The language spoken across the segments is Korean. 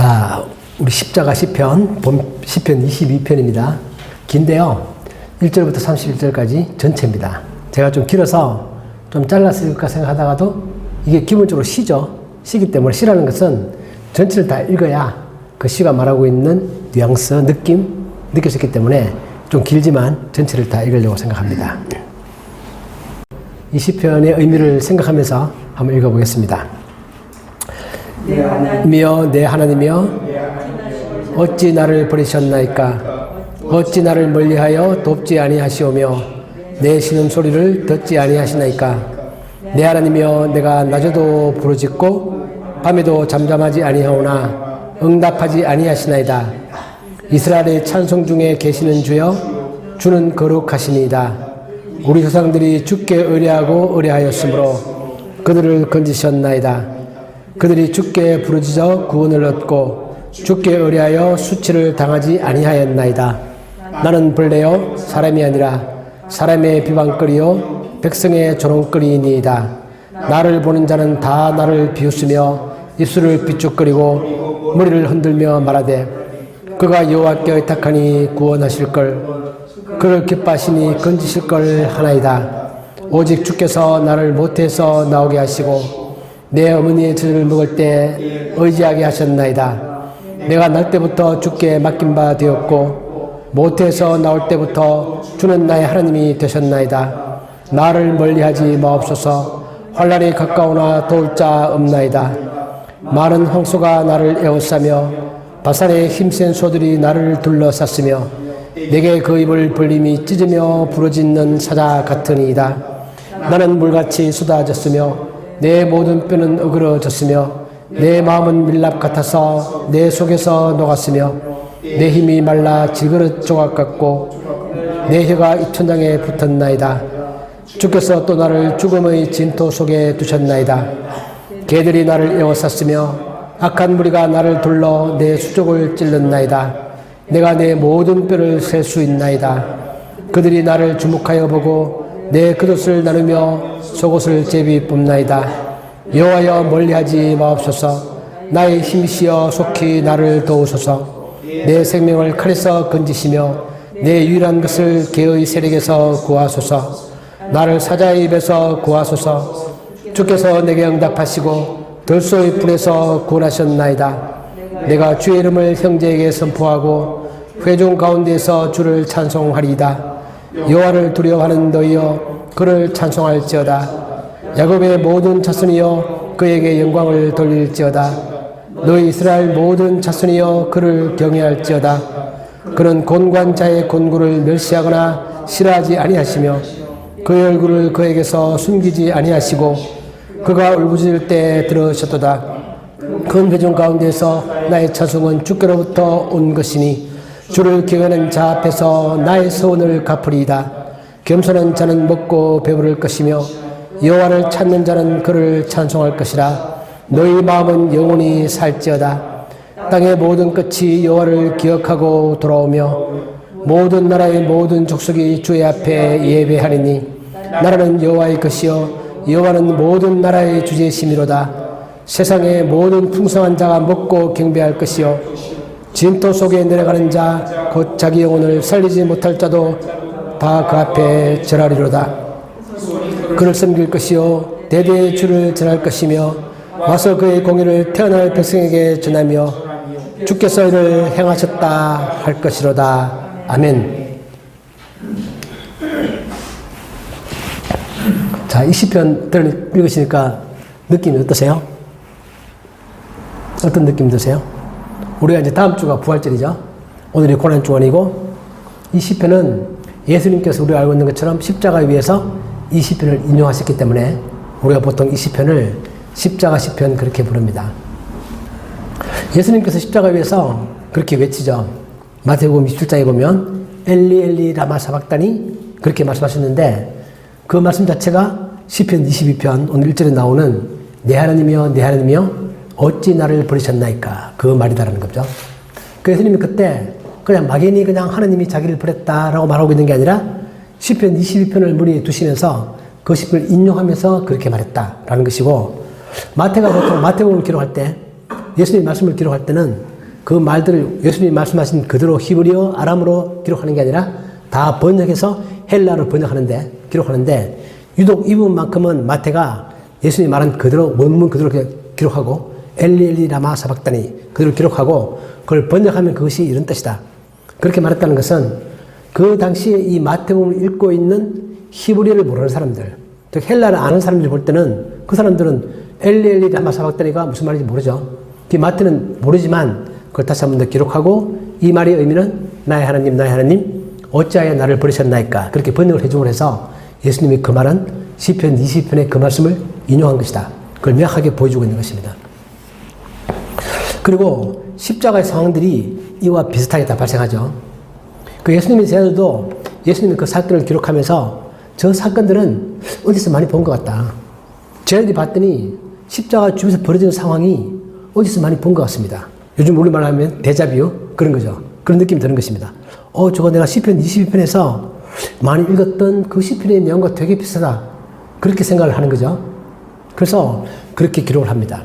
자, 우리 십자가 시편, 본 시편 22편입니다. 긴데요. 1절부터 31절까지 전체입니다. 제가 좀 길어서 좀 잘랐을까 생각하다가도 이게 기본적으로 시죠. 시기 때문에 시라는 것은 전체를 다 읽어야 그 시가 말하고 있는 뉘앙스, 느낌, 느껴졌기 때문에 좀 길지만 전체를 다 읽으려고 생각합니다. 이 시편의 의미를 생각하면서 한번 읽어보겠습니다. 내 하나님이여 어찌 나를 버리셨나이까? 어찌 나를 멀리하여 돕지 아니하시오며 내 신음소리를 듣지 아니하시나이까? 내 하나님이여 내가 낮에도 부르짖고 밤에도 잠잠하지 아니하오나 응답하지 아니하시나이다. 이스라엘의 찬송 중에 계시는 주여 주는 거룩하시니이다. 우리 조상들이 주께 의뢰하고 의뢰하였으므로 그들을 건지셨나이다. 그들이 주께 부르짖어 구원을 얻고 주께 의뢰하여 수치를 당하지 아니하였나이다. 나는 본래요 사람이 아니라 사람의 비방거리요 백성의 조롱거리이니이다. 나를 보는 자는 다 나를 비웃으며 입술을 비축거리고 머리를 흔들며 말하되 그가 여호와께 의탁하니 구원하실걸 그를 기뻐하시니 건지실걸 하나이다. 오직 주께서 나를 모태에서 나오게 하시고 내 어머니의 젖을 먹을 때 의지하게 하셨나이다. 내가 날 때부터 주께 맡긴 바 되었고 모태에서 나올 때부터 주는 나의 하나님이 되셨나이다. 나를 멀리하지 마옵소서. 환난이 가까우나 도울 자 없나이다. 많은 황소가 나를 에워싸며 바산의 힘센 소들이 나를 둘러쌌으며 내게 그 입을 벌림이 찢으며 부러짓는 사자 같으니이다. 나는 물같이 쏟아졌으며 내 모든 뼈는 어그러졌으며 내 마음은 밀랍 같아서 내 속에서 녹았으며 내 힘이 말라 질그릇 조각 같고 내 혀가 이 천장에 붙었나이다. 주께서 또 나를 죽음의 진토 속에 두셨나이다. 개들이 나를 에워쌌으며 악한 무리가 나를 둘러 내 수족을 찔렀나이다. 내가 내 모든 뼈를 셀 수 있나이다. 그들이 나를 주목하여 보고 내 겉옷을 나누며 속옷을 제비 뽑나이다. 여호와여 멀리하지 마옵소서. 나의 힘이시여 속히 나를 도우소서. 내 생명을 칼에서 건지시며 내 유일한 것을 개의 세력에서 구하소서. 나를 사자의 입에서 구하소서. 주께서 내게 응답하시고 들소의 불에서 구원하셨나이다. 내가 주의 이름을 형제에게 선포하고 회중 가운데에서 주를 찬송하리이다. 여호와를 두려워하는 너희여 그를 찬송할지어다. 야곱의 모든 자손이여 그에게 영광을 돌릴지어다. 너희 이스라엘 모든 자손이여 그를 경외할지어다. 그는 곤고한 곤고를 멸시하거나 싫어하지 아니하시며 그의 얼굴을 그에게서 숨기지 아니하시고 그가 울부짖을 때 들으셨도다. 큰 회중 가운데서 나의 찬송은 주께로부터 온 것이니 주를 경외하는 자 앞에서 나의 서원을 갚으리이다. 겸손한 자는 먹고 배부를 것이며 여호와를 찾는 자는 그를 찬송할 것이라. 너희 마음은 영원히 살지어다. 땅의 모든 끝이 여호와를 기억하고 돌아오며 모든 나라의 모든 족속이 주의 앞에 예배하리니 나라는 여호와의 것이요 여호와는 모든 나라의 주제심이로다. 세상의 모든 풍성한 자가 먹고 경배할 것이요 진토 속에 내려가는 자 곧 자기 영혼을 살리지 못할 자도 다 그 앞에 절하리로다. 그를 섬길 것이요 대대의 주를 전할 것이며 와서 그의 공의를 태어날 백성에게 전하며 주께서 이를 행하셨다 할 것이로다. 아멘. 자, 이 시편 읽으시니까 느낌이 어떠세요? 어떤 느낌 드세요? 우리가 이제 다음 주가 부활절이죠. 오늘이 고난주간이고 이 시편은 예수님께서 우리가 알고 있는 것처럼 십자가 위에서 이 시편을 인용하셨기 때문에 우리가 보통 이 시편을 십자가 시편 그렇게 부릅니다. 예수님께서 십자가 위에서 그렇게 외치죠. 마태복음 27장에 보면 엘리 엘리 라마 사박다니 그렇게 말씀하셨는데 그 말씀 자체가 시편 22편 오늘 1절에 나오는 내 하나님이여 내 하나님이여 어찌 나를 버리셨나이까 그 말이다라는 거죠. 그 예수님이 그때 그냥 막연히 그냥 하나님이 자기를 버렸다라고 말하고 있는 게 아니라 시편 22편을 머리에 두시면서 그 시편을 인용하면서 그렇게 말했다라는 것이고 마태가 보통 마태복음을 기록할 때 예수님의 말씀을 기록할 때는 그 말들을 예수님이 말씀하신 그대로 히브리어, 아람어로 기록하는 게 아니라 다 번역해서 헬라어로 번역하는데, 기록하는데, 유독 이 부분만큼은 마태가 예수님이 말한 그대로, 원문 그대로 기록하고, 엘리 엘리 라마 사박다니 그대로 기록하고, 그걸 번역하면 그것이 이런 뜻이다. 그렇게 말했다는 것은 그 당시에 이 마태복음을 읽고 있는 히브리어를 모르는 사람들, 즉 헬라를 아는 사람들이 볼 때는 그 사람들은 엘리 엘리 라마 사박다니가 무슨 말인지 모르죠. 그 마태는 모르지만 그걸 다시 한 번 더 기록하고 이 말의 의미는 나의 하나님 나의 하나님 어찌하여 나를 버리셨나이까 그렇게 번역을 해주고 해서 예수님이 그 말은 시편 20편의 그 말씀을 인용한 것이다. 그걸 명확하게 보여주고 있는 것입니다. 그리고 십자가의 상황들이 이와 비슷하게 다 발생하죠. 그 예수님의 제자들도 예수님이 그 사건을 기록하면서 저 사건들은 어디서 많이 본 것 같다. 제자들이 봤더니 십자가 주변에서 벌어지는 상황이 어디서 많이 본 것 같습니다. 요즘 우리말로 하면 데자뷰 그런 거죠. 그런 느낌이 드는 것입니다. 저거 내가 시편 22편에서 많이 읽었던 그 시편의 내용과 되게 비슷하다. 그렇게 생각을 하는 거죠. 그래서 그렇게 기록을 합니다.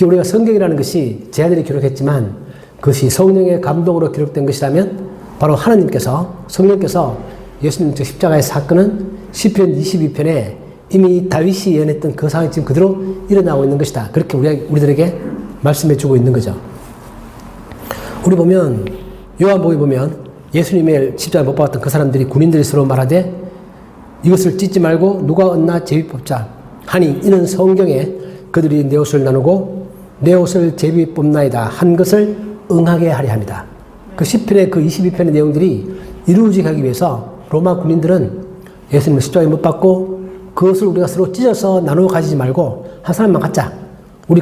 우리가 성경이라는 것이 제자들이 기록했지만 그것이 성령의 감동으로 기록된 것이라면 바로 하나님께서 성령께서 예수님 저 십자가의 사건은 시편 22편에 이미 다윗이 예언했던 그 상황이 지금 그대로 일어나고 있는 것이다. 그렇게 우리들에게 말씀해 주고 있는 거죠. 우리 보면 요한복음에 보면 예수님의 십자가에 못 박았던 그 사람들이 군인들이 서로 말하되 이것을 찢지 말고 누가 얻나 제비 뽑자 하니 이는 성경에 그들이 내 옷을 나누고 내 옷을 제비 뽑나이다 한 것을 응하게 하려 합니다. 그 10편의 그 22편의 내용들이 이루어지게 하기 위해서 로마 군인들은 예수님을 십자가에 못 박고 그것을 우리가 서로 찢어서 나누어 가지지 말고 한 사람만 갖자.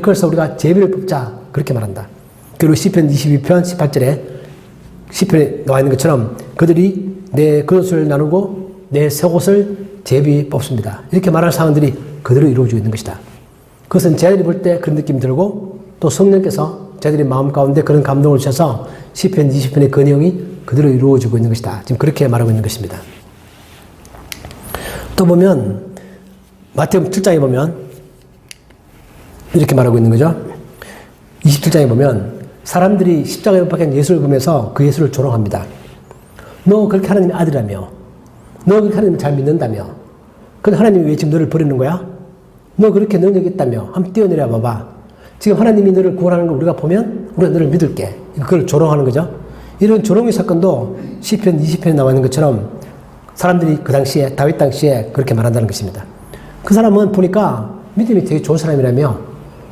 그래서 우리가 제비를 뽑자. 그렇게 말한다. 그리고 시편 22편 18절에 시편에 나와 있는 것처럼 그들이 내 그릇을 나누고 내 속옷을 제비 뽑습니다. 이렇게 말할 상황들이 그대로 이루어지고 있는 것이다. 그것은 제자들이 볼 때 그런 느낌이 들고 또 성령께서 제자들의 마음 가운데 그런 감동을 주셔서 시편 20편의 그 내용이 그대로 이루어지고 있는 것이다. 지금 그렇게 말하고 있는 것입니다. 또 보면 마태복음 7장에 보면 이렇게 말하고 있는 거죠. 27장에 보면 사람들이 십자가에 못 박힌 예수를 보면서 그 예수를 조롱합니다. 너 그렇게 하나님의 아들이라며 너 그렇게 하나님을 잘 믿는다며 근데 하나님이 왜 지금 너를 버리는 거야? 너 그렇게 능력 있다며 한번 뛰어내려 봐봐. 지금 하나님이 너를 구원하는 걸 우리가 보면 우리가 너를 믿을게. 그걸 조롱하는 거죠. 이런 조롱의 사건도 시편 20편에 나와 있는 것처럼 사람들이 그 당시에 다윗 당시에 그렇게 말한다는 것입니다. 그 사람은 보니까 믿음이 되게 좋은 사람이라며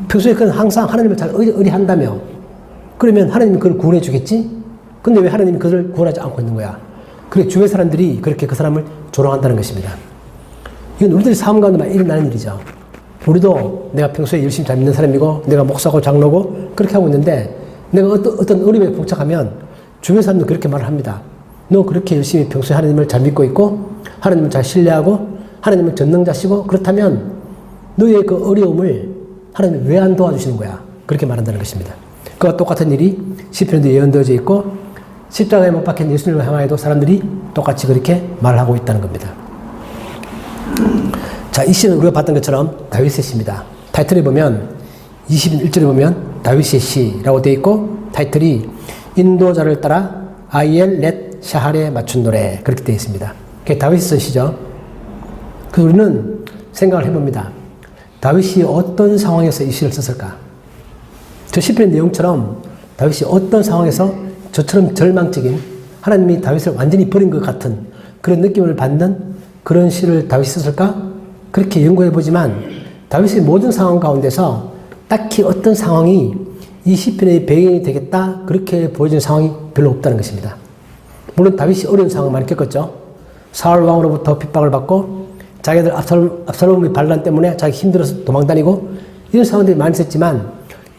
평소에 그는 항상 하나님을 잘 의리한다며 그러면 하나님이 그를 구원해 주겠지? 근데 왜 하나님이 그를 구원하지 않고 있는 거야? 그래 주변 사람들이 그렇게 그 사람을 조롱한다는 것입니다. 이건 우리들의 삶 가운데 많이 일어나는 일이죠. 우리도 내가 평소에 열심히 잘 믿는 사람이고 내가 목사고 장로고 그렇게 하고 있는데 내가 어떤 어려움에 봉착하면 주변 사람도 그렇게 말을 합니다. 너 그렇게 열심히 평소에 하나님을 잘 믿고 있고 하나님을 잘 신뢰하고 하나님은 전능자시고 그렇다면 너의 그 어려움을 하나님이 왜 안 도와주시는 거야? 그렇게 말한다는 것입니다. 그와 똑같은 일이 시편에도 예언되어져 있고 십자가에 못 박힌 예수님을 향하여도 사람들이 똑같이 그렇게 말을 하고 있다는 겁니다. 자, 이 시는 우리가 봤던 것처럼 다윗의 시입니다. 타이틀에 보면 21절에 보면 다윗의 시라고 되어 있고 타이틀이 인도자를 따라 아이엘 렛 샤할에 맞춘 노래 그렇게 되어 있습니다. 그게 다윗이 쓴 시죠. 그래서 우리는 생각을 해봅니다. 다윗이 어떤 상황에서 이 시를 썼을까? 저 시편 내용처럼 다윗이 어떤 상황에서 저처럼 절망적인 하나님이 다윗을 완전히 버린 것 같은 그런 느낌을 받는 그런 시를 다윗이 썼을까? 그렇게 연구해보지만 다윗의 모든 상황 가운데서 딱히 어떤 상황이 이 시편의 배경이 되겠다 그렇게 보여지는 상황이 별로 없다는 것입니다. 물론 다윗이 어려운 상황을 많이 겪었죠. 사울 왕으로부터 핍박을 받고 자기들 압살롬의 반란 때문에 자기 힘들어서 도망다니고 이런 상황들이 많이 있었지만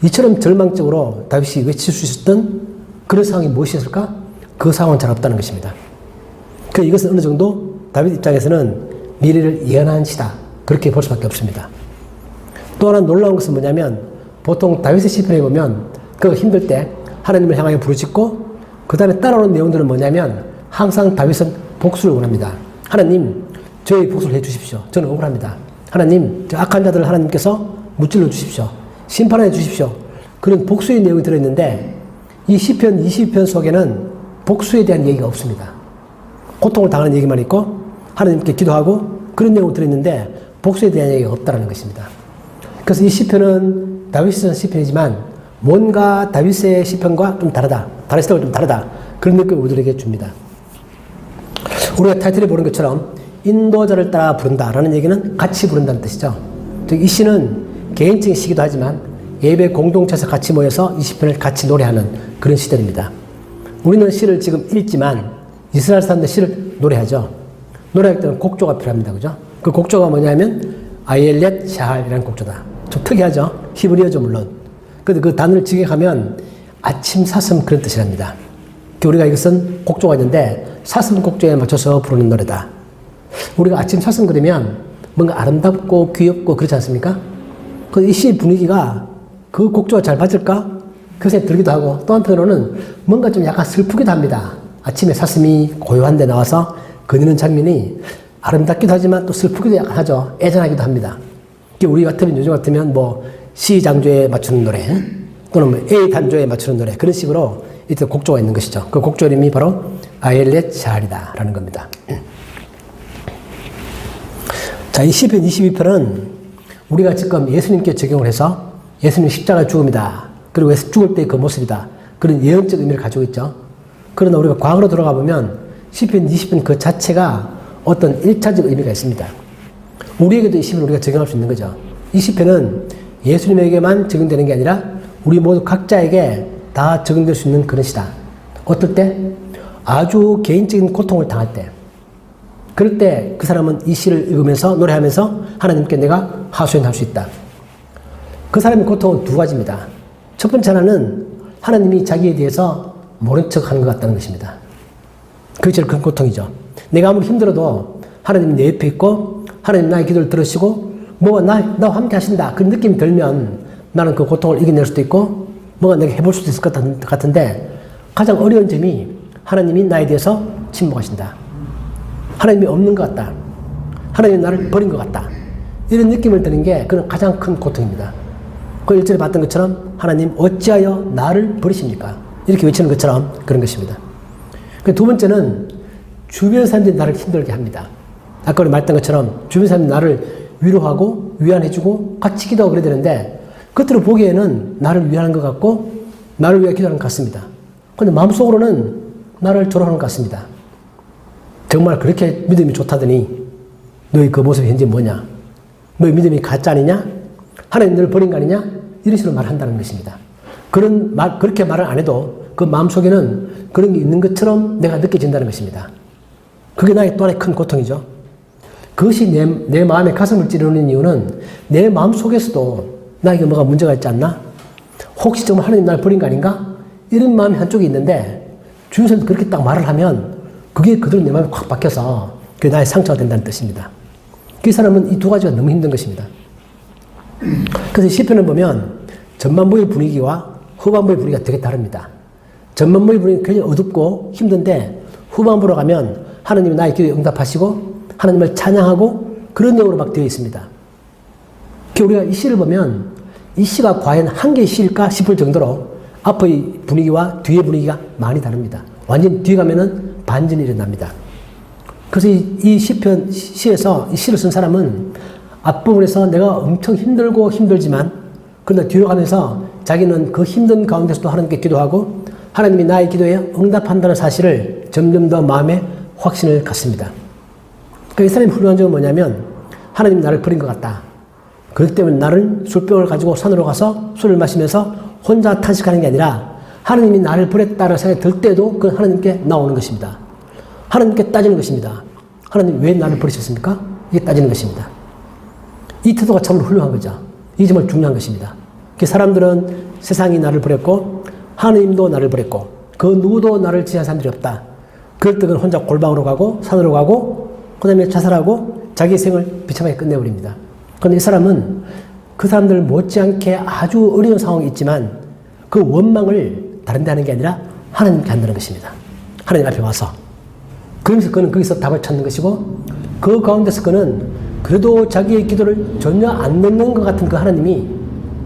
이처럼 절망적으로 다윗이 외칠 수 있었던 그런 상황이 무엇이었을까? 그 상황은 잘 없다는 것입니다. 이것은 어느 정도 다윗 입장에서는 미래를 예언한 시다. 그렇게 볼 수밖에 없습니다. 또 하나 놀라운 것은 뭐냐면 보통 다윗의 시편에 보면 그 힘들 때 하나님을 향하여 부르짖고 그 다음에 따라오는 내용들은 뭐냐면 항상 다윗은 복수를 원합니다. 하나님 저희 복수를 해주십시오. 저는 억울합니다. 하나님 저 악한 자들을 하나님께서 무찔러 주십시오. 심판해 주십시오. 그런 복수의 내용이 들어있는데 이 시편 20편 속에는 복수에 대한 얘기가 없습니다. 고통을 당하는 얘기만 있고 하나님께 기도하고 그런 내용이 들어있는데 복수에 대한 얘기가 없다는 것입니다. 그래서 이 시편은 다윗이 쓴 시편이지만 뭔가 다윗의 시편과 좀 다르다. 다른 시대와 좀 다르다. 그런 느낌을 우리들에게 줍니다. 우리가 타이틀에 보는 것처럼 인도자를 따라 부른다라는 얘기는 같이 부른다는 뜻이죠. 즉 이 시는 개인적인 시기도 하지만 예배 공동체에서 같이 모여서 이 시편을 같이 노래하는 그런 시들입니다. 우리는 시를 지금 읽지만 이스라엘 사람들 시를 노래하죠. 노래할 때는 곡조가 필요합니다. 그죠? 그 곡조가 뭐냐면 아이엘렛 샤할이라는 곡조다. 좀 특이하죠? 히브리어죠 물론. 근데 그 단어를 직역하면 아침 사슴 그런 뜻이랍니다. 우리가 이것은 곡조가 있는데 사슴 곡조에 맞춰서 부르는 노래다. 우리가 아침 사슴 그러면 뭔가 아름답고 귀엽고 그렇지 않습니까? 이 시 분위기가 그 곡조가 잘 맞을까? 그 생각이 들기도 하고 또 한편으로는 뭔가 좀 약간 슬프기도 합니다. 아침에 사슴이 고요한 데 나와서 거니는 장면이 아름답기도 하지만 또 슬프기도 약간 하죠. 애잔하기도 합니다. 우리 같으면 요즘 같으면 뭐 C 장조에 맞추는 노래 또는 뭐 A 단조에 맞추는 노래 그런 식으로 이때 곡조가 있는 것이죠. 그 곡조 이름이 바로 아엘렛 샤알이다 라는 겁니다. 자, 이 시편 22편은 우리가 지금 예수님께 적용을 해서 예수님 십자가 죽음이다. 그리고 죽을 때 그 모습이다. 그런 예언적 의미를 가지고 있죠. 그러나 우리가 과거로 돌아가 보면 시편 20편 그 자체가 어떤 1차적 의미가 있습니다. 우리에게도 이 시편을 우리가 적용할 수 있는 거죠. 이 시편은 예수님에게만 적용되는 게 아니라 우리 모두 각자에게 다 적용될 수 있는 그런 시다. 어떨 때? 아주 개인적인 고통을 당할 때. 그럴 때 그 사람은 이 시를 읽으면서 노래하면서 하나님께 내가 하소연할 수 있다. 그 사람의 고통은 두 가지입니다. 첫 번째 하나는 하나님이 자기에 대해서 모른 척하는 것 같다는 것입니다. 그게 제일 큰 고통이죠. 내가 아무리 힘들어도 하나님이 내 옆에 있고 하나님 나의 기도를 들으시고 뭐가 나와 함께 하신다. 그런 느낌이 들면 나는 그 고통을 이겨낼 수도 있고 뭐가 내가 해볼 수도 있을 것 같은데 가장 어려운 점이 하나님이 나에 대해서 침묵하신다. 하나님이 없는 것 같다. 하나님이 나를 버린 것 같다. 이런 느낌을 드는 게 그건 가장 큰 고통입니다. 그 1절에 봤던 것처럼 하나님 어찌하여 나를 버리십니까? 이렇게 외치는 것처럼 그런 것입니다. 두 번째는 주변 사람들이 나를 힘들게 합니다. 아까 우리 말했던 것처럼 주변 사람들이 나를 위로하고 위안해주고 같이 기도하고 그래야 되는데 겉으로 보기에는 나를 위하는 것 같고 나를 위해 기도하는 것 같습니다. 그런데 마음속으로는 나를 조롱하는 것 같습니다. 정말 그렇게 믿음이 좋다더니 너희 그 모습이 현재 뭐냐? 너희 믿음이 가짜 아니냐? 하나님 너를 버린 거 아니냐? 이런 식으로 말한다는 것입니다. 그렇게 말을 안 해도 그 마음속에는 그런 게 있는 것처럼 내가 느껴진다는 것입니다. 그게 나의 또 하나의 큰 고통이죠. 그것이 내 마음의 가슴을 찌르는 이유는 내 마음속에서도 나에게 뭐가 문제가 있지 않나? 혹시 정말 하나님 나를 버린 거 아닌가? 이런 마음이 한쪽에 있는데 주변에서 그렇게 딱 말을 하면 그게 그대로 내 마음에 확 박혀서 그게 나의 상처가 된다는 뜻입니다. 그 사람은 이 두 가지가 너무 힘든 것입니다. 그래서 시편을 보면 전반부의 분위기와 후반부의 분위기가 되게 다릅니다. 전반부의 분위기는 굉장히 어둡고 힘든데 후반부로 가면 하나님이 나의 기도에 응답하시고 하나님을 찬양하고 그런 내용으로 막 되어 있습니다. 우리가 이 시를 보면 이 시가 과연 한 개의 시일까 싶을 정도로 앞의 분위기와 뒤의 분위기가 많이 다릅니다. 완전히 뒤에 가면은 반전이 일어납니다. 그래서 이 시에서 이 시를 쓴 사람은 앞부분에서 내가 엄청 힘들고 힘들지만 그러나 뒤로 가면서 자기는 그 힘든 가운데서도 하나님께 기도하고 하나님이 나의 기도에 응답한다는 사실을 점점 더 마음에 확신을 갖습니다. 그러니까 이 사람의 훌륭한 점은 뭐냐면 하나님이 나를 버린 것 같다. 그렇기 때문에 나는 술병을 가지고 산으로 가서 술을 마시면서 혼자 탄식하는 게 아니라 하나님이 나를 버렸다는 생각이 들 때도 그 하나님께 나오는 것입니다. 하나님께 따지는 것입니다. 하나님 왜 나를 버리셨습니까? 이게 따지는 것입니다. 이 태도가 참으로 훌륭한 거죠. 이 정말 중요한 것입니다. 사람들은 세상이 나를 버렸고 하나님도 나를 버렸고 그 누구도 나를 지지한 사람들이 없다. 그럴 때 그는 혼자 골방으로 가고 산으로 가고 그 다음에 자살하고 자기 생을 비참하게 끝내버립니다. 그런데 이 사람은 그 사람들 못지않게 아주 어려운 상황이 있지만 그 원망을 다른 데 하는 게 아니라 하나님께 한다는 것입니다. 하나님 앞에 와서. 그러면서 그는 거기서 답을 찾는 것이고 그 가운데서 그는 그래도 자기의 기도를 전혀 안 듣는 것 같은 그 하나님이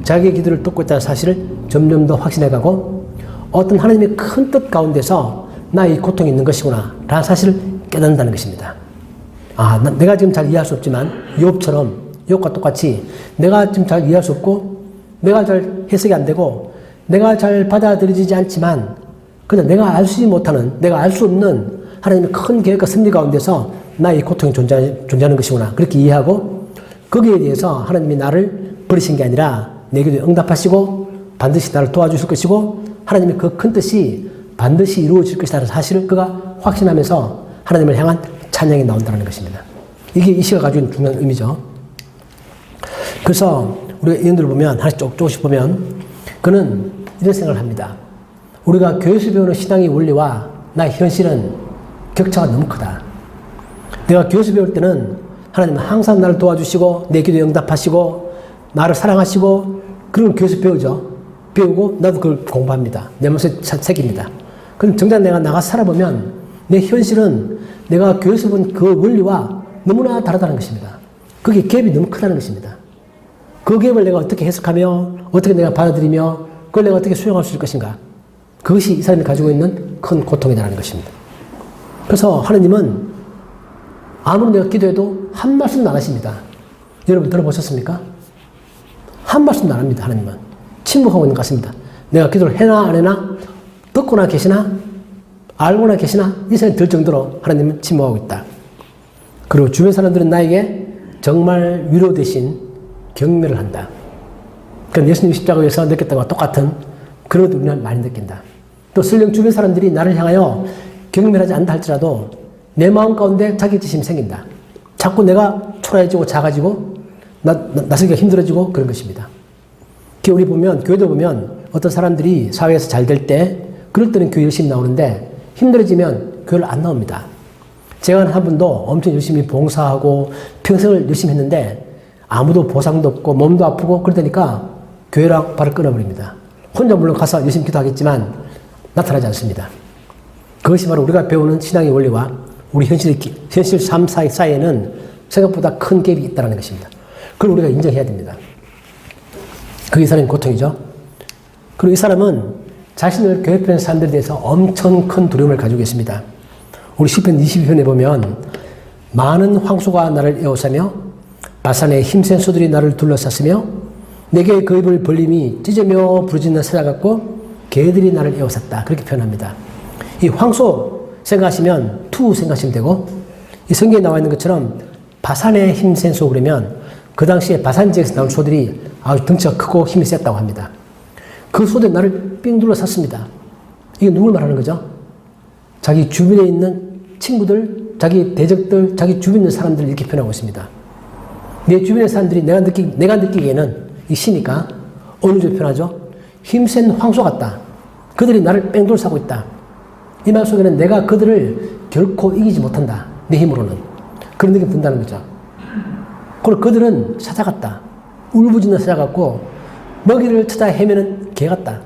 자기의 기도를 듣고 있다는 사실을 점점 더 확신해가고 어떤 하나님의 큰 뜻 가운데서 나 이 고통이 있는 것이구나 라는 사실을 깨닫는다는 것입니다. 내가 지금 잘 이해할 수 없지만 욥과 똑같이 내가 지금 잘 이해할 수 없고 내가 잘 해석이 안 되고 내가 잘 받아들여지지 않지만 그냥 내가 알 수 못하는, 내가 알 수 없는 하나님의 큰 계획과 섭리 가운데서 나의 고통이 존재하는 것이구나 그렇게 이해하고 거기에 대해서 하나님이 나를 버리신 게 아니라 내 기도에 응답하시고 반드시 나를 도와주실 것이고 하나님의 그 큰 뜻이 반드시 이루어질 것이라는 사실을 그가 확신하면서 하나님을 향한 찬양이 나온다는 것입니다. 이게 이 시가 가지고 있는 중요한 의미죠. 그래서 우리가 이런들 보면 하나씩 조금씩 보면 그는 이런 생각을 합니다. 우리가 교회에서 배우는 신앙의 원리와 나의 현실은 격차가 너무 크다. 내가 교회에서 배울 때는 하나님은 항상 나를 도와주시고 내 기도에 응답하시고 나를 사랑하시고 그런 교회에서 배우고 나도 그걸 공부합니다. 내 마음에 새깁니다. 그럼 정작 내가 나가서 살아보면 내 현실은 내가 교회에서 본 그 원리와 너무나 다르다는 것입니다. 그게 갭이 너무 크다는 것입니다. 그 갭을 내가 어떻게 해석하며 어떻게 내가 받아들이며 그걸 내가 어떻게 수용할 수 있을 것인가. 그것이 이 사람이 가지고 있는 큰 고통이라는 것입니다. 그래서 하나님은 아무리 내가 기도해도 한 말씀도 안 하십니다. 여러분 들어보셨습니까? 한 말씀도 안 합니다. 하나님은 침묵하고 있는 것 같습니다. 내가 기도를 해나 안 해나 듣거나 계시나 알고나 계시나 이 생각이 들 정도로 하나님은 침묵하고 있다. 그리고 주변 사람들은 나에게 정말 위로 대신 경멸을 한다. 그러니까 예수님 십자가에서 느꼈던 것과 똑같은 그런 것도 우리는 많이 느낀다. 또 설령 주변 사람들이 나를 향하여 경멸하지 않다 할지라도 내 마음 가운데 자격지심이 생긴다. 자꾸 내가 초라해지고 작아지고 나서기가 힘들어지고 그런 것입니다. 우리 보면 교회도 보면 어떤 사람들이 사회에서 잘 될 때 그럴 때는 교회 열심히 나오는데 힘들어지면 교회를 안 나옵니다. 제가 한 분도 엄청 열심히 봉사하고 평생을 열심히 했는데 아무도 보상도 없고 몸도 아프고 그러다니까 교회랑 발을 끊어버립니다. 혼자 물론 가서 열심히 기도하겠지만 나타나지 않습니다. 그것이 바로 우리가 배우는 신앙의 원리와 우리 현실 삶 사이에는 생각보다 큰 갭이 있다는 것입니다. 그걸 우리가 인정해야 됩니다. 그게 이 사람의 고통이죠. 그리고 이 사람은 자신을 괴롭히는 사람들에 대해서 엄청 큰 두려움을 가지고 있습니다. 우리 시편 22편에 보면 많은 황소가 나를 에워싸며 바산의 힘센 소들이 나를 둘러쌌으며 내게 그 입을 벌림이 찢으며 부르짖는 사자 같고 개들이 나를 에워쌌다. 그렇게 표현합니다. 이 황소 생각하시면 투 생각하시면 되고 이 성경에 나와 있는 것처럼 바산의 힘센 소 그러면 그 당시에 바산 지역에서 나온 소들이 아주 덩치가 크고 힘이 셌다고 합니다. 그 소들이 나를 삥 둘러쌌습니다. 이게 누굴 말하는 거죠? 자기 주변에 있는 친구들, 자기 대적들, 자기 주변에 있는 사람들을 이렇게 표현하고 있습니다. 내 주변의 사람들이 내가 느끼기에는 이 시니까 어느 정도 표현하죠? 힘센 황소 같다. 그들이 나를 뺑 둘러싸고 있다. 이 말 속에는 내가 그들을 결코 이기지 못한다. 내 힘으로는. 그런 느낌이 든다는 거죠. 그리고 그들은 사자 같다. 울부짖는 사자 같고 먹이를 찾아 헤매는 개 같다.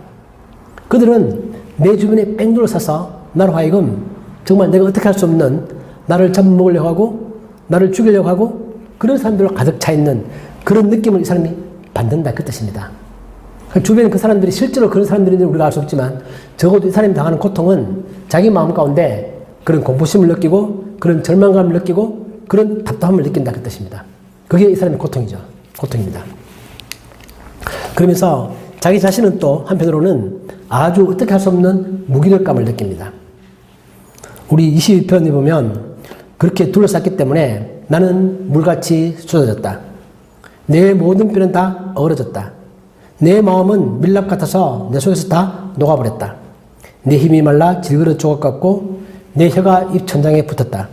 그들은 내 주변에 뺑 둘러싸서 나로 하여금 정말 내가 어떻게 할 수 없는 나를 잡아먹으려고 하고 나를 죽이려고 하고 그런 사람들로 가득 차 있는 그런 느낌을 이 사람이 받는다 그 뜻입니다. 주변에 그 사람들이 실제로 그런 사람들인지 우리가 알 수 없지만 적어도 이 사람이 당하는 고통은 자기 마음 가운데 그런 공포심을 느끼고 그런 절망감을 느끼고 그런 답답함을 느낀다 그 뜻입니다. 그게 이 사람의 고통입니다. 그러면서 자기 자신은 또 한편으로는 아주 어떻게 할 수 없는 무기력감을 느낍니다. 우리 22편에 보면 그렇게 둘러쌌기 때문에 나는 물같이 쏟아졌다. 내 모든 뼈는 다 얼어졌다. 내 마음은 밀랍 같아서 내 속에서 다 녹아버렸다. 내 힘이 말라 질그릇 조각 같고 내 혀가 입 천장에 붙었다.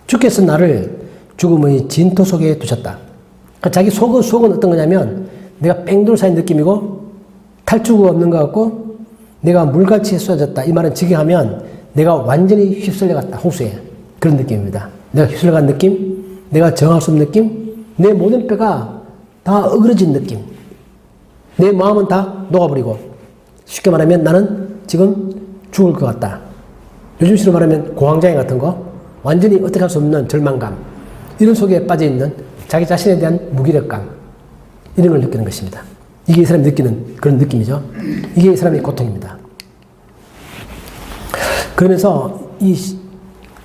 주께서 나를 죽음의 진토 속에 두셨다. 그러니까 자기 속은 어떤 거냐면 내가 뺑돌사인 느낌이고 탈출구가 없는 것 같고 내가 물같이 쏟아졌다. 이 말은 직역하면 내가 완전히 휩쓸려갔다. 홍수에. 그런 느낌입니다. 내가 휩쓸려간 느낌, 내가 정할 수 없는 느낌, 내 모든 뼈가 다 어그러진 느낌. 내 마음은 다 녹아버리고 쉽게 말하면 나는 지금 죽을 것 같다. 요즘식으로 말하면 공황장애 같은 거 완전히 어떻게 할 수 없는 절망감 이런 속에 빠져있는 자기 자신에 대한 무기력감 이런 걸 느끼는 것입니다. 이게 이 사람이 느끼는 그런 느낌이죠. 이게 이 사람의 고통입니다. 그러면서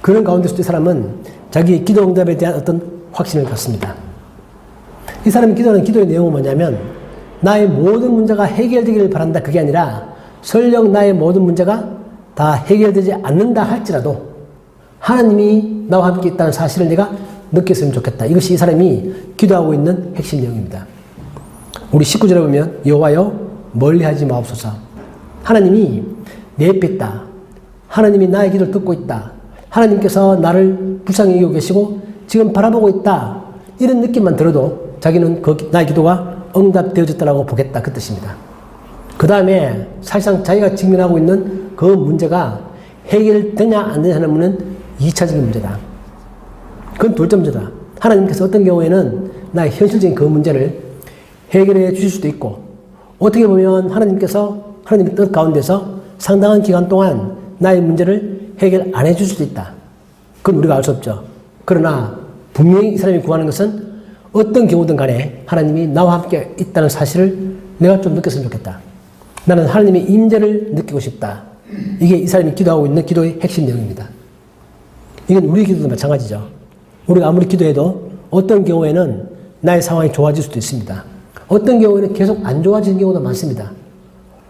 그런 가운데서도 이 사람은 자기의 기도 응답에 대한 어떤 확신을 갖습니다. 이 사람이 기도하는 기도의 내용은 뭐냐면 나의 모든 문제가 해결되기를 바란다. 그게 아니라 설령 나의 모든 문제가 다 해결되지 않는다 할지라도 하나님이 나와 함께 있다는 사실을 내가 느꼈으면 좋겠다. 이것이 이 사람이 기도하고 있는 핵심 내용입니다. 우리 19절에 보면 여호와여 멀리하지 마옵소서. 하나님이 내 옆에 있다. 하나님이 나의 기도를 듣고 있다. 하나님께서 나를 불쌍히 여기고 계시고 지금 바라보고 있다. 이런 느낌만 들어도 자기는 나의 기도가 응답되어졌다고 보겠다. 그 뜻입니다. 그 다음에 사실상 자기가 직면하고 있는 그 문제가 해결되냐 안 되냐 하는 문은 2차적인 문제다. 그건 둘째 문제다. 하나님께서 어떤 경우에는 나의 현실적인 그 문제를 해결해 주실 수도 있고 어떻게 보면 하나님께서 하나님의 뜻 가운데서 상당한 기간 동안 나의 문제를 해결 안 해줄 수도 있다. 그건 우리가 알 수 없죠. 그러나 분명히 이 사람이 구하는 것은 어떤 경우든 간에 하나님이 나와 함께 있다는 사실을 내가 좀 느꼈으면 좋겠다. 나는 하나님의 임재를 느끼고 싶다. 이게 이 사람이 기도하고 있는 기도의 핵심 내용입니다. 이건 우리 기도도 마찬가지죠. 우리가 아무리 기도해도 어떤 경우에는 나의 상황이 좋아질 수도 있습니다. 어떤 경우에는 계속 안 좋아지는 경우도 많습니다.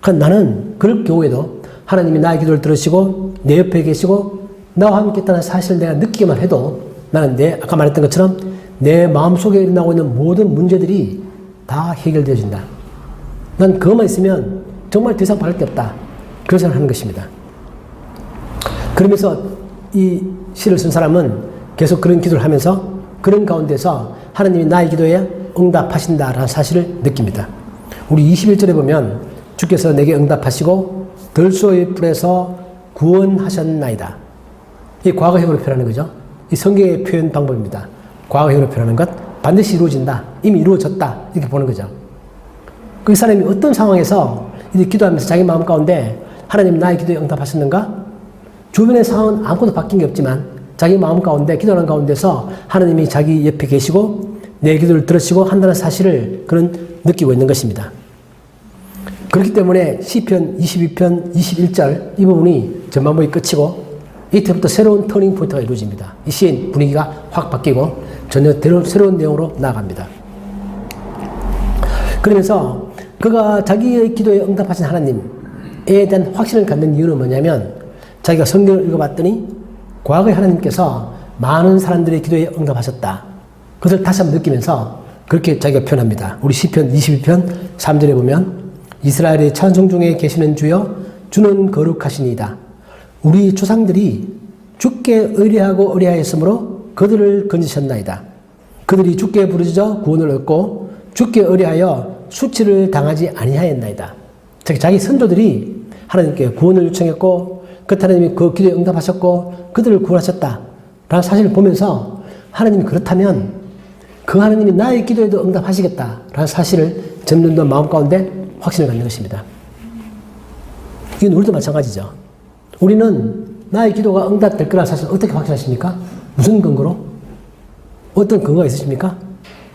그러니까 나는 그럴 경우에도 하나님이 나의 기도를 들으시고 내 옆에 계시고 나와 함께 있다는 사실을 내가 느끼기만 해도 나는 아까 말했던 것처럼 내 마음속에 일어나고 있는 모든 문제들이 다 해결되어진다. 난 그것만 있으면 정말 더 이상 바랄 게 없다. 그런 생각을 하는 것입니다. 그러면서 이 시를 쓴 사람은 계속 그런 기도를 하면서 그런 가운데서 하나님이 나의 기도에 응답하신다라는 사실을 느낍니다. 우리 21절에 보면 주께서 내게 응답하시고 들소의 뿔에서 구원하셨나이다. 이 과거형으로 표현하는 거죠. 이 성경의 표현 방법입니다. 과거형으로 표현하는 것 반드시 이루어진다. 이미 이루어졌다. 이렇게 보는 거죠. 그 사람이 어떤 상황에서 이렇게 기도하면서 자기 마음 가운데 하나님 나의 기도에 응답하셨는가? 주변의 상황은 아무것도 바뀐 게 없지만 자기 마음 가운데 기도하는 가운데서 하나님이 자기 옆에 계시고 내 기도를 들으시고 한다는 사실을 그는 느끼고 있는 것입니다. 그렇기 때문에 시편 22편 21절 이 부분이 전반부의 끝이고 이때부터 새로운 터닝 포인트가 이루어집니다. 이 시의 분위기가 확 바뀌고 전혀 새로운 내용으로 나아갑니다. 그러면서 그가 자기의 기도에 응답하신 하나님에 대한 확신을 갖는 이유는 뭐냐면 자기가 성경을 읽어봤더니 과거에 하나님께서 많은 사람들의 기도에 응답하셨다. 그것을 다시 한번 느끼면서 그렇게 자기가 표현합니다. 우리 시편 22편 3절에 보면 이스라엘의 찬송 중에 계시는 주여 주는 거룩하시니이다. 우리 조상들이 주께 의뢰하고 의뢰하였으므로 그들을 건지셨나이다. 그들이 주께 부르짖어 구원을 얻고 주께 의뢰하여 수치를 당하지 아니하였나이다. 자기 선조들이 하나님께 구원을 요청했고 그 하나님이 그 기도에 응답하셨고 그들을 구원하셨다 라는 사실을 보면서 하나님이 그렇다면 그 하나님이 나의 기도에도 응답하시겠다 라는 사실을 점점 더 마음 가운데 확신을 갖는 것입니다. 이건 우리도 마찬가지죠. 우리는 나의 기도가 응답될 거라는 사실을 어떻게 확신하십니까? 무슨 근거로? 어떤 근거가 있으십니까?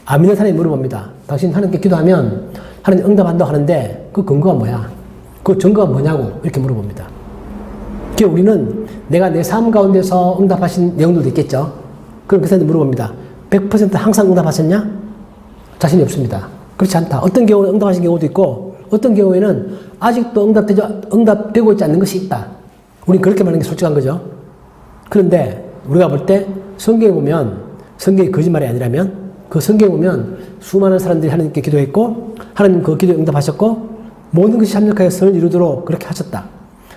안 믿는 사람이 물어봅니다. 당신 하나님께 기도하면 하나님 응답한다고 하는데 그 근거가 뭐야? 그 증거가 뭐냐고 이렇게 물어봅니다. 그러니까 우리는 내가 내 삶 가운데서 응답하신 내용들도 있겠죠. 그럼 그 사람이 물어봅니다. 100% 항상 응답하셨냐? 자신이 없습니다. 그렇지 않다. 어떤 경우는 응답하신 경우도 있고 어떤 경우에는 아직도 응답되고 있지 않는 것이 있다. 우리는 그렇게 말하는 게 솔직한 거죠. 그런데 우리가 볼 때 성경에 보면 성경이 거짓말이 아니라면 그 성경에 보면 수많은 사람들이 하나님께 기도했고 하나님 그 기도에 응답하셨고 모든 것이 합력하여 선을 이루도록 그렇게 하셨다.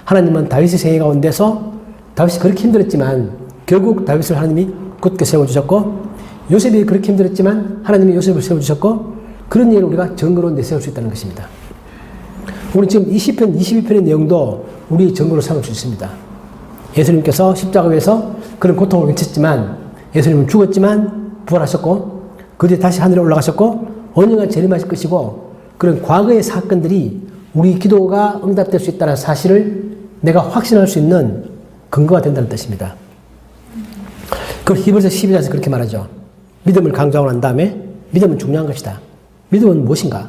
하나님은 다윗의 생애 가운데서 다윗이 그렇게 힘들었지만 결국 다윗을 하나님이 굳게 세워주셨고 요셉이 그렇게 힘들었지만 하나님이 요셉을 세워주셨고 그런 일을 우리가 증거로 내세울 수 있다는 것입니다. 우리 지금 이 시편 22편의 내용도 우리 증거로 삼을 수 있습니다. 예수님께서 십자가에서 그런 고통을 겪었지만 예수님은 죽었지만 부활하셨고 그 뒤에 다시 하늘에 올라가셨고 언젠가 재림하실 것이고 그런 과거의 사건들이 우리 기도가 응답될 수 있다는 사실을 내가 확신할 수 있는 근거가 된다는 뜻입니다. 그걸 히브리서 12장에서 그렇게 말하죠. 믿음을 강조하고 난 다음에 믿음은 중요한 것이다. 믿음은 무엇인가?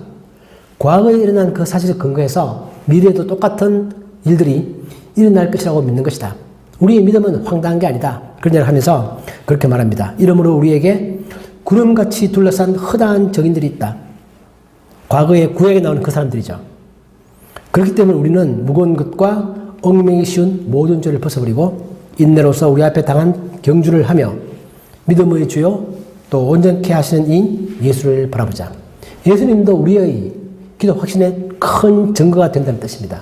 과거에 일어난 그 사실을 근거해서 미래에도 똑같은 일들이 일어날 것이라고 믿는 것이다. 우리의 믿음은 황당한 게 아니다. 그런 얘기를 하면서 그렇게 말합니다. 이러므로 우리에게 구름같이 둘러싼 허다한 적인들이 있다. 과거에 구약에 나오는 그 사람들이죠. 그렇기 때문에 우리는 무거운 것과 얽매이기 쉬운 모든 죄를 벗어버리고 인내로서 우리 앞에 당한 경주를 하며 믿음의 주요 또 온전케 하시는 이인 예수를 바라보자. 예수님도 우리의 기도 확신의 큰 증거가 된다는 뜻입니다.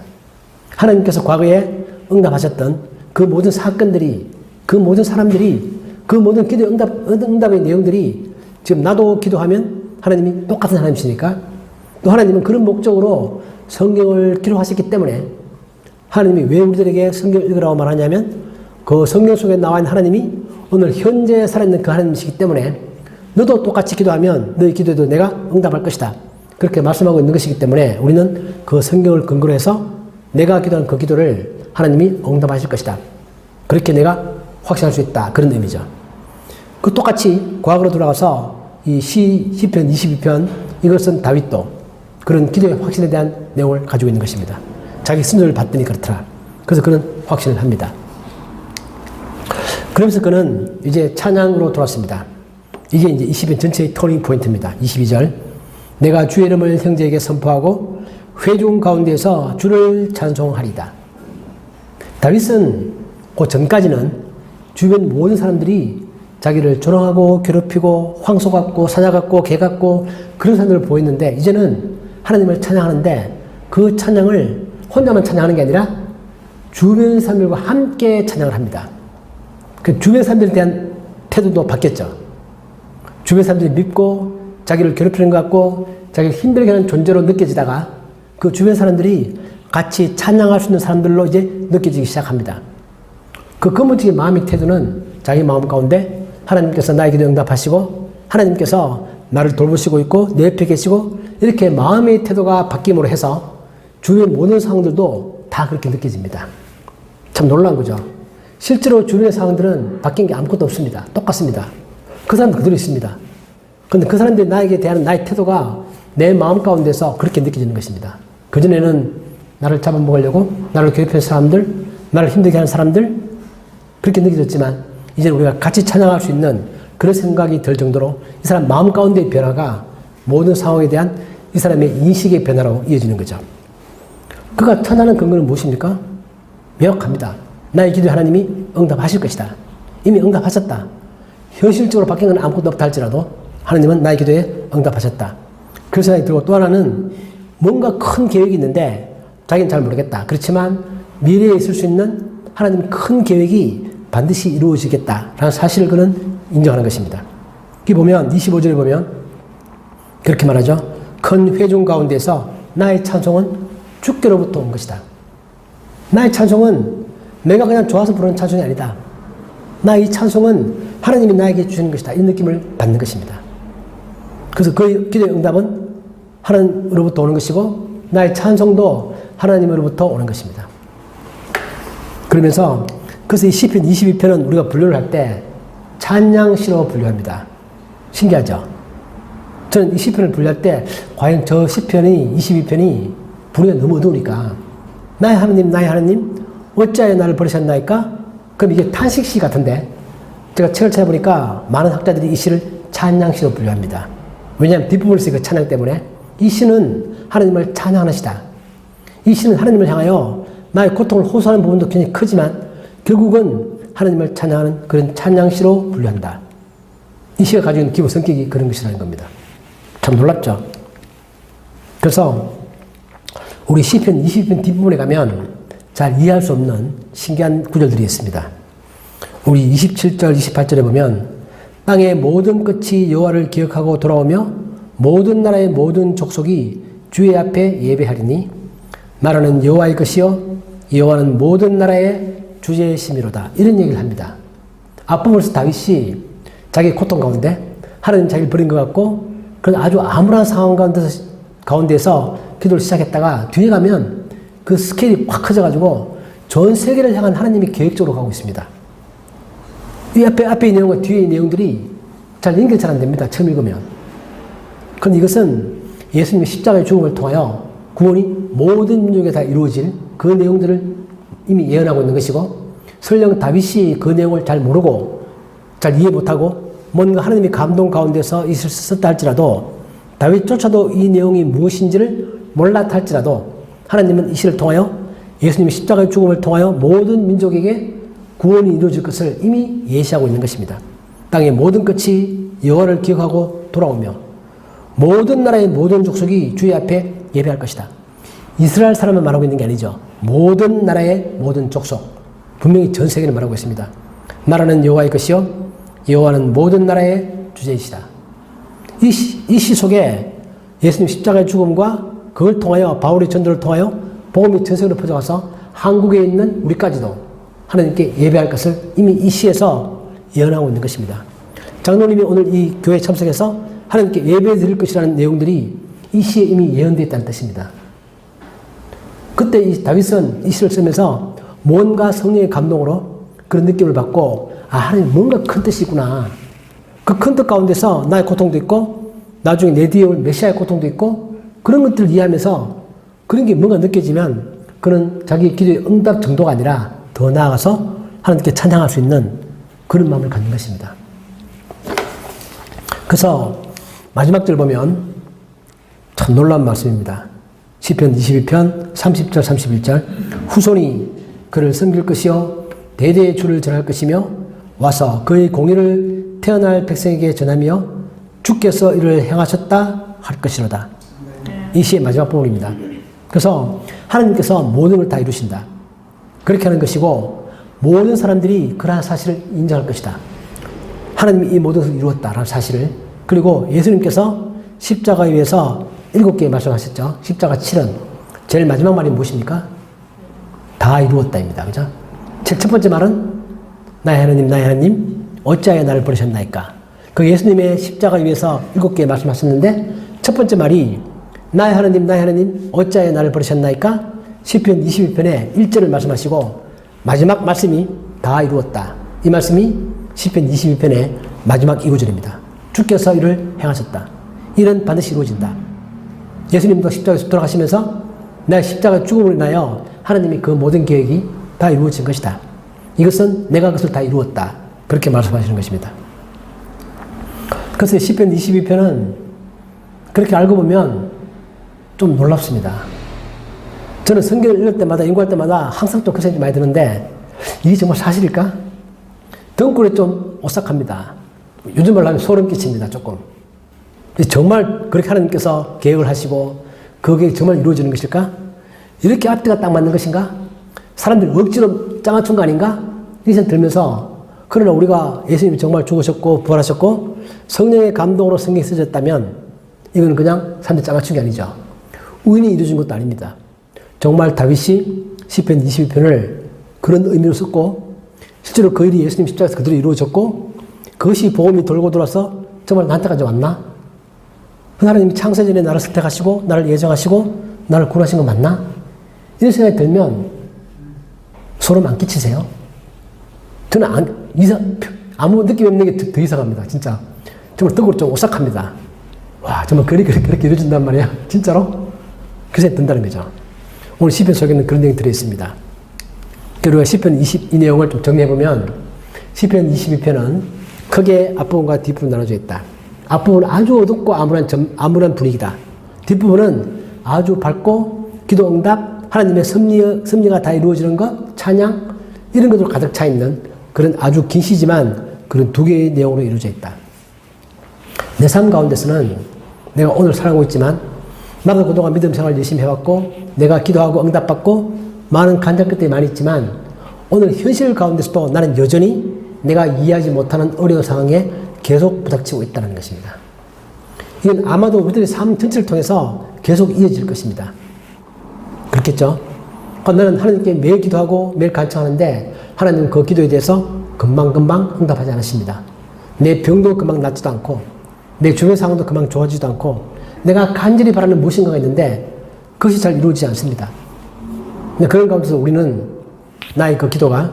하나님께서 과거에 응답하셨던 그 모든 사건들이, 그 모든 사람들이, 그 모든 기도 응답의 내용들이 지금 나도 기도하면 하나님이 똑같은 하나님이시니까 또 하나님은 그런 목적으로 성경을 기록하셨기 때문에 하나님이 왜 우리들에게 성경을 읽으라고 말하냐면 그 성경 속에 나와 있는 하나님이 오늘 현재 살아있는 그 하나님이시기 때문에 너도 똑같이 기도하면 너의 기도에도 내가 응답할 것이다. 그렇게 말씀하고 있는 것이기 때문에 우리는 그 성경을 근거로 해서 내가 기도한 그 기도를 하나님이 응답하실 것이다. 그렇게 내가 확신할 수 있다. 그런 의미죠. 그 똑같이 과거로 돌아가서 이 시편 22편 이걸 쓴 다윗도 그런 기도의 확신에 대한 내용을 가지고 있는 것입니다. 자기 순서를 받더니 그렇더라. 그래서 그는 확신을 합니다. 그러면서 그는 이제 찬양으로 돌아왔습니다. 이게 이제 20편 전체의 터닝 포인트입니다. 22절. 내가 주의 이름을 형제에게 선포하고 회중 가운데에서 주를 찬송하리다. 다윗은 그 전까지는 주변 모든 사람들이 자기를 조롱하고 괴롭히고 황소 같고 사자 같고 개 같고 그런 사람들을 보였는데 이제는 하나님을 찬양하는데 그 찬양을 혼자만 찬양하는 게 아니라 주변 사람들과 함께 찬양을 합니다. 그 주변 사람들에 대한 태도도 바뀌었죠. 주변 사람들이 밉고 자기를 괴롭히는 것 같고 자기를 힘들게 하는 존재로 느껴지다가 그 주변 사람들이 같이 찬양할 수 있는 사람들로 이제 느껴지기 시작합니다. 그 근본적인 마음의 태도는 자기 마음 가운데 하나님께서 나의 기도 응답하시고 하나님께서 나를 돌보시고 있고 내 옆에 계시고 이렇게 마음의 태도가 바뀜으로 해서 주변의 모든 상황들도 다 그렇게 느껴집니다. 참 놀라운 거죠. 실제로 주변의 상황들은 바뀐 게 아무것도 없습니다. 똑같습니다. 그 사람도 그대로 있습니다. 그런데 그 사람들이 나에게 대한 나의 태도가 내 마음 가운데서 그렇게 느껴지는 것입니다. 그전에는 나를 잡아먹으려고 나를 괴롭히는 사람들, 나를 힘들게 하는 사람들 그렇게 느껴졌지만 이제는 우리가 같이 찬양할 수 있는 그런 생각이 들 정도로 이 사람 마음 가운데의 변화가 모든 상황에 대한 이 사람의 인식의 변화로 이어지는 거죠. 그가 찬양하는 근거는 무엇입니까? 명확합니다. 나의 기도에 하나님이 응답하실 것이다. 이미 응답하셨다. 현실적으로 바뀐 건 아무것도 없다 할지라도 하나님은 나의 기도에 응답하셨다. 그 생각이 들고 또 하나는 뭔가 큰 계획이 있는데 자기는 잘 모르겠다. 그렇지만 미래에 있을 수 있는 하나님의 큰 계획이 반드시 이루어지겠다라는 사실을 그는 인정하는 것입니다. 여기 보면 25절에 보면 그렇게 말하죠. 큰 회중 가운데서 나의 찬송은 주께로부터 온 것이다. 나의 찬송은 내가 그냥 좋아서 부르는 찬송이 아니다. 나의 찬송은 하나님이 나에게 주시는 것이다. 이 느낌을 받는 것입니다. 그래서 그 기도의 응답은 하나님으로부터 오는 것이고 나의 찬송도 하나님으로부터 오는 것입니다. 그러면서 그래서 이 시편 22편은 우리가 분류를 할 때 찬양시로 분류합니다. 신기하죠? 저는 이 시편을 분류할 때 과연 저 시편이 22편이 분류가 너무 어두우니까 나의 하나님 어찌하여 나를 버리셨나이까? 그럼 이게 탄식시 같은데 제가 책을 찾아보니까 많은 학자들이 이 시를 찬양시로 분류합니다. 왜냐하면 뒷부분을 쓰는 그 찬양 때문에 이 시는 하나님을 찬양하는 시다. 이 시는 하나님을 향하여 나의 고통을 호소하는 부분도 굉장히 크지만 결국은 하나님을 찬양하는 그런 찬양시로 분류한다. 이 시가 가지고 있는 기본 성격이 그런 것이라는 겁니다. 참 놀랍죠? 그래서 우리 시편 20편 뒷부분에 가면 잘 이해할 수 없는 신기한 구절들이 있습니다. 우리 27절, 28절에 보면 땅의 모든 끝이 여호와를 기억하고 돌아오며 모든 나라의 모든 족속이 주의 앞에 예배하리니 나라는 여호와의 것이요 여호와는 모든 나라의 주제심이로다. 이런 얘기를 합니다. 앞부분에서 다윗이 자기 고통 가운데 하나님 자기를 버린 것 같고 그런 아주 암울한 상황 가운데서 기도를 시작했다가 뒤에 가면 그 스케일이 확 커져가지고 전 세계를 향한 하나님이 계획적으로 가고 있습니다. 이 앞에 내용과 뒤의 내용들이 잘 연결 잘 안 됩니다. 처음 읽으면. 그런데 이것은 예수님의 십자가의 죽음을 통하여 구원이 모든 민족에 다 이루어질 그 내용들을 이미 예언하고 있는 것이고 설령 다윗이 그 내용을 잘 모르고 잘 이해 못하고 뭔가 하나님의 감동 가운데서 있었다 할지라도 다윗조차도 이 내용이 무엇인지를 몰랐다 할지라도 하나님은 이 시를 통하여 예수님의 십자가의 죽음을 통하여 모든 민족에게 구원이 이루어질 것을 이미 예시하고 있는 것입니다. 땅의 모든 끝이 여호와를 기억하고 돌아오며 모든 나라의 모든 족속이 주의 앞에 예배할 것이다. 이스라엘 사람을 말하고 있는 게 아니죠. 모든 나라의 모든 족속, 분명히 전 세계를 말하고 있습니다. 나라는 여호와의 것이요 여호와는 모든 나라의 주제이시다. 이 시 속에 예수님 십자가의 죽음과 그걸 통하여 바울의 전도를 통하여 복음이 전 세계로 퍼져가서 한국에 있는 우리까지도 하나님께 예배할 것을 이미 이 시에서 예언하고 있는 것입니다. 장로님이 오늘 이 교회에 참석해서 하나님께 예배 드릴 것이라는 내용들이 이 시에 이미 예언되어 있다는 뜻입니다. 그때 이 다윗은 이 시를 쓰면서 뭔가 성령의 감동으로 그런 느낌을 받고 하나님 뭔가 큰 뜻이 있구나. 그 큰 뜻 가운데서 나의 고통도 있고 나중에 내 뒤에 올 메시아의 고통도 있고 그런 것들을 이해하면서 그런 게 뭔가 느껴지면 그는 자기 기도의 응답 정도가 아니라 더 나아가서 하나님께 찬양할 수 있는 그런 마음을 갖는 것입니다. 그래서 마지막 절 보면 참 놀라운 말씀입니다. 시편 22편 30절 31절 후손이 그를 섬길 것이요 대대의 주를 전할 것이며 와서 그의 공의를 태어날 백성에게 전하며 주께서 이를 행하셨다 할 것이로다. 이 시의 마지막 부분입니다. 그래서 하나님께서 모든 걸 다 이루신다. 그렇게 하는 것이고 모든 사람들이 그러한 사실을 인정할 것이다. 하나님이 이 모든 것을 이루었다라는 사실을. 그리고 예수님께서 십자가에 위해서 7개 말씀하셨죠. 십자가 7은 제일 마지막 말이 무엇입니까? 다 이루었다입니다. 그죠? 첫 번째 말은 나의 하나님 나의 하나님 어찌하여 나를 버리셨나이까. 그 예수님의 십자가에 위해서 7개 말씀하셨는데 첫 번째 말이 나의 하나님 어찌하여 나를 버리셨나이까. 시편 22편에 1절을 말씀하시고 마지막 말씀이 다 이루었다. 이 말씀이 시편 22편의 마지막 2구절입니다. 주께서 이를 행하셨다. 이는 반드시 이루어진다. 예수님도 십자가에서 돌아가시면서 나의 십자가 죽음으로 인하여 하나님이 그 모든 계획이 다 이루어진 것이다. 이것은 내가 그것을 다 이루었다. 그렇게 말씀하시는 것입니다. 그래서 시편 22편은 그렇게 알고 보면 좀 놀랍습니다. 저는 성경을 읽을 때마다 연구할 때마다 항상 좀 그 생각이 많이 드는데 이게 정말 사실일까? 등골이 좀 오싹합니다. 요즘 말로 하면 소름 끼칩니다. 조금. 정말 그렇게 하나님께서 계획을 하시고 그게 정말 이루어지는 것일까? 이렇게 앞뒤가 딱 맞는 것인가? 사람들이 억지로 짜맞춘 거 아닌가? 이 생각이 들면서 그러나 우리가 예수님이 정말 죽으셨고 부활하셨고 성령의 감동으로 성경이 쓰여졌다면 이건 그냥 사람들이 짜맞춘 게 아니죠. 우연히 이루어진 것도 아닙니다. 정말 다윗이 시편 22편을 그런 의미로 썼고 실제로 그 일이 예수님 십자가에서 그대로 이루어졌고 그것이 복음이 돌고 돌아서 정말 나한테까지 왔나? 하나님이 창세전에 나를 선택하시고 나를 예정하시고 나를 구원하신 거 맞나? 이런 생각이 들면 소름 안 끼치세요? 저는 아무 느낌 없는 게 더 이상합니다. 진짜 정말 등골 좀 오싹합니다. 와 정말 그렇게 이루어진단 말이야. 진짜로? 그 생각이 든다는 거죠. 오늘 시편 속에는 그런 내용이 들어있습니다. 우리가 시편 이 내용을 좀 정리해보면 시편 22편은 크게 앞부분과 뒷부분 나눠져 있다. 앞부분은 아주 어둡고 암울한 분위기다. 뒷부분은 아주 밝고 기도 응답, 하나님의 섭리가 다 이루어지는 것, 찬양 이런 것으로 가득 차 있는 그런 아주 긴 시지만 그런 두 개의 내용으로 이루어져 있다. 내 삶 가운데서는 내가 오늘 살아가고 있지만 나도 그동안 믿음 생활 열심히 해왔고 내가 기도하고 응답받고 많은 간절 끝들이 많이 있지만 오늘 현실 가운데서도 나는 여전히 내가 이해하지 못하는 어려운 상황에 계속 부닥치고 있다는 것입니다. 이건 아마도 우리들의 삶 전체를 통해서 계속 이어질 것입니다. 그렇겠죠? 나는 하나님께 매일 기도하고 매일 간청하는데 하나님은 그 기도에 대해서 금방금방 응답하지 않으십니다. 내 병도 금방 낫지도 않고 내 주변 상황도 금방 좋아지지도 않고 내가 간절히 바라는 무엇인가가 있는데 그것이 잘 이루어지지 않습니다. 그런 가운데서 우리는 나의 그 기도가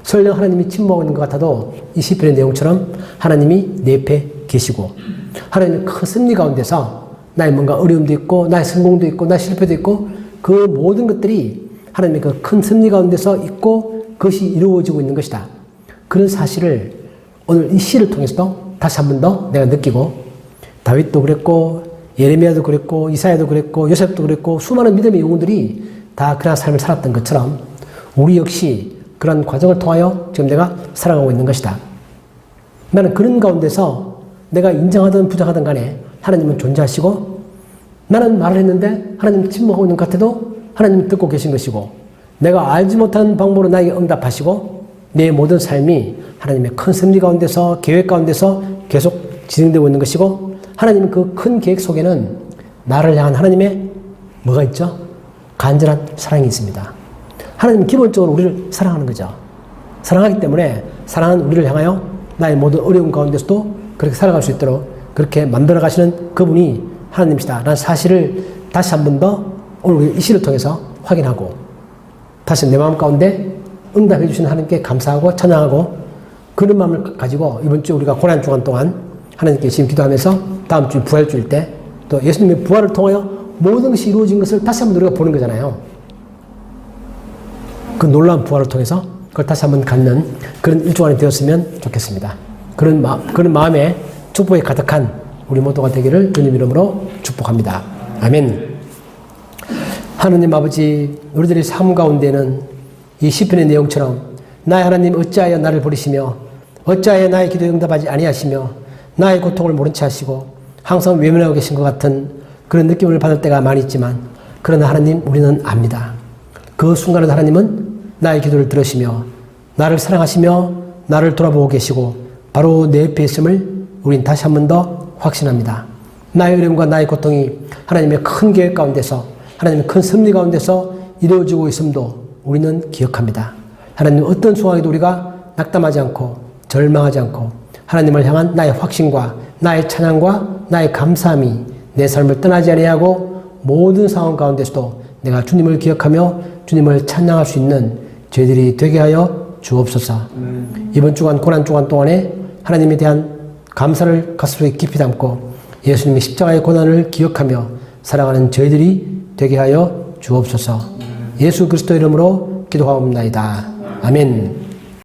설령 하나님이 침묵하는 것 같아도 이 시편의 내용처럼 하나님이 내 옆에 계시고 하나님의 큰 승리 가운데서 나의 뭔가 어려움도 있고 나의 성공도 있고 나의 실패도 있고 그 모든 것들이 하나님의 그 큰 섭리 가운데서 있고 그것이 이루어지고 있는 것이다. 그런 사실을 오늘 이 시를 통해서도 다시 한 번 더 내가 느끼고, 다윗도 그랬고 예레미야도 그랬고 이사야도 그랬고 요셉도 그랬고 수많은 믿음의 영웅들이 다 그런 삶을 살았던 것처럼 우리 역시 그런 과정을 통하여 지금 내가 살아가고 있는 것이다. 나는 그런 가운데서 내가 인정하든 부정하든 간에 하나님은 존재하시고, 나는 말을 했는데 하나님은 침묵하고 있는 것 같아도 하나님은 듣고 계신 것이고, 내가 알지 못하는 방법으로 나에게 응답하시고, 내 모든 삶이 하나님의 큰 섭리 가운데서 계획 가운데서 계속 진행되고 있는 것이고, 하나님은 그 큰 계획 속에는 나를 향한 하나님의 뭐가 있죠? 간절한 사랑이 있습니다. 하나님은 기본적으로 우리를 사랑하는 거죠. 사랑하기 때문에 사랑하는 우리를 향하여 나의 모든 어려움 가운데서도 그렇게 살아갈 수 있도록 그렇게 만들어 가시는 그분이 하나님이시다 라는 사실을 다시 한 번 더 오늘 이 시를 통해서 확인하고, 다시 내 마음 가운데 응답해 주시는 하나님께 감사하고 찬양하고, 그런 마음을 가지고 이번 주 우리가 고난 주간 동안 하나님께 지금 기도하면서 다음 주 부활주일 때 또 예수님의 부활을 통하여 모든 것이 이루어진 것을 다시 한번 우리가 보는 거잖아요. 그 놀라운 부활을 통해서 그걸 다시 한번 갖는 그런 일주간이 되었으면 좋겠습니다. 그런 마음에 축복이 가득한 우리 모두가 되기를 주님 이름으로 축복합니다. 아멘. 하느님 아버지, 우리들의 삶 가운데는 이 시편의 내용처럼 나의 하나님 어찌하여 나를 버리시며 어찌하여 나의 기도에 응답하지 아니하시며 나의 고통을 모른 채 하시고 항상 외면하고 계신 것 같은 그런 느낌을 받을 때가 많이 있지만, 그러나 하나님 우리는 압니다. 그 순간에 하나님은 나의 기도를 들으시며 나를 사랑하시며 나를 돌아보고 계시고 바로 내 옆에 있음을 우린 다시 한 번 더 확신합니다. 나의 어려움과 나의 고통이 하나님의 큰 계획 가운데서, 하나님의 큰 섭리 가운데서 이루어지고 있음도 우리는 기억합니다. 하나님 어떤 상황에도 우리가 낙담하지 않고 절망하지 않고 하나님을 향한 나의 확신과 나의 찬양과 나의 감사함이 내 삶을 떠나지 아니하고 모든 상황 가운데서도 내가 주님을 기억하며 주님을 찬양할 수 있는 저희들이 되게 하여 주옵소서. 이번 주간 고난 주간 동안에 하나님에 대한 감사를 가슴속에 깊이 담고 예수님의 십자가의 고난을 기억하며 살아가는 저희들이 되게 하여 주옵소서. 예수 그리스도 이름으로 기도하옵나이다. 아멘.